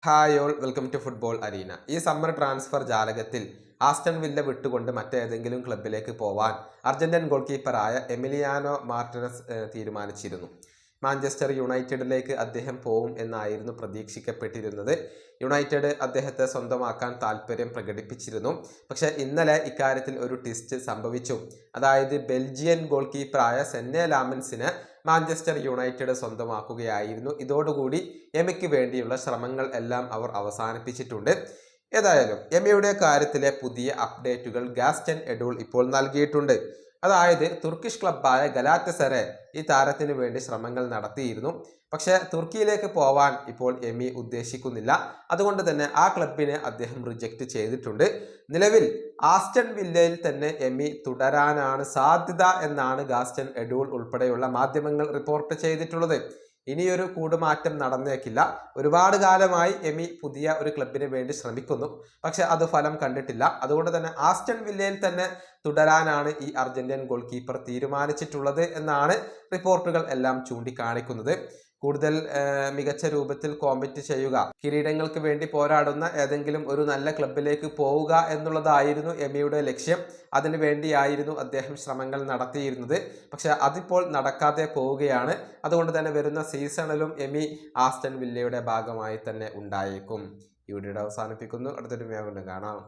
Hi all welcome to football arena. ഈ summer transfer ജാലകത്തിൽ Aston Villa വിട്ടുകൊണ്ട് മറ്റേതെങ്കിലും ക്ലബിലേക്ക് പോവാൻ അർജന്റീൻ ഗോൾ കീപ്പറായ എമിലിയാനോ മാർട്ടിനസ് തീരുമാനിച്ചിരുന്നു. മാഞ്ചസ്റ്റർ യുണൈറ്റഡിലേക്ക് അദ്ദേഹം പോവും എന്നായിരുന്നു പ്രതീക്ഷിക്കപ്പെട്ടിരുന്നത്. യുണൈറ്റഡ് അദ്ദേഹത്തെ സ്വന്തമാക്കാൻ താല്പര്യം പ്രകടിപ്പിച്ചിരുന്നു. പക്ഷേ ഇന്നലെ ഇക്കാര്യത്തിൽ ഒരു ട്വിസ്റ്റ് സംഭവിച്ചു. അതായത് ബെൽജിയൻ ഗോൾ കീപ്പറായ സെന്നെ ലാമൻസിനെ മാഞ്ചസ്റ്റർ യുണൈറ്റഡ് സ്വന്തമാക്കുകയായിരുന്നു. ഇതോടുകൂടി എമിക്ക് വേണ്ടിയുള്ള ശ്രമങ്ങൾ എല്ലാം അവർ അവസാനിപ്പിച്ചിട്ടുണ്ട്. ഏതായാലും എമിയുടെ കാര്യത്തിലെ പുതിയ അപ്ഡേറ്റുകൾ ഗാസ്റ്റൻ എഡൂൾ ഇപ്പോൾ നൽകിയിട്ടുണ്ട്. അതായത് തുർക്കിഷ് ക്ലബ്ബായ ഗലാറ്റസറെ ഈ താരത്തിന് വേണ്ടി ശ്രമങ്ങൾ നടത്തിയിരുന്നു. പക്ഷെ തുർക്കിയിലേക്ക് പോവാൻ ഇപ്പോൾ എമി ഉദ്ദേശിക്കുന്നില്ല. അതുകൊണ്ട് തന്നെ ആ ക്ലബിനെ അദ്ദേഹം റിജക്റ്റ് ചെയ്തിട്ടുണ്ട്. നിലവിൽ ആസ്റ്റൺ വില്ലയിൽ തന്നെ എമി തുടരാനാണ് സാധ്യത എന്നാണ് ഗാസ്റ്റൻ എഡൂൾ ഉൾപ്പെടെയുള്ള മാധ്യമങ്ങൾ റിപ്പോർട്ട് ചെയ്തിട്ടുള്ളത്. ഇനിയൊരു കൂടുമാറ്റം നടന്നേക്കില്ല. ഒരുപാട് കാലമായി എമി പുതിയ ഒരു ക്ലബിന് വേണ്ടി ശ്രമിക്കുന്നു. പക്ഷെ അത് ഫലം കണ്ടിട്ടില്ല. അതുകൊണ്ട് തന്നെ ആസ്റ്റൺ വില്ലയിൽ തന്നെ തുടരാനാണ് ഈ അർജന്റീൻ ഗോൾ കീപ്പർ തീരുമാനിച്ചിട്ടുള്ളത് എന്നാണ് റിപ്പോർട്ടുകൾ എല്ലാം ചൂണ്ടിക്കാണിക്കുന്നത്. കൂടുതൽ മികച്ച രൂപത്തിൽ കോമ്പറ്റ് ചെയ്യുക, കിരീടങ്ങൾക്ക് വേണ്ടി പോരാടുന്ന ഏതെങ്കിലും ഒരു നല്ല ക്ലബിലേക്ക് പോവുക എന്നുള്ളതായിരുന്നു എമിയുടെ ലക്ഷ്യം. അതിനു വേണ്ടിയായിരുന്നു അദ്ദേഹം ശ്രമങ്ങൾ നടത്തിയിരുന്നത്. പക്ഷെ അതിപ്പോൾ നടക്കാതെ പോവുകയാണ്. അതുകൊണ്ട് തന്നെ വരുന്ന സീസണിലും എമി ആസ്റ്റൺ വില്ലയുടെ ഭാഗമായി തന്നെ ഉണ്ടായേക്കും. ഈ വീഡിയോ അവസാനിപ്പിക്കുന്നു. അടുത്തൊരു വീഡിയോ കൊണ്ട് കാണാം.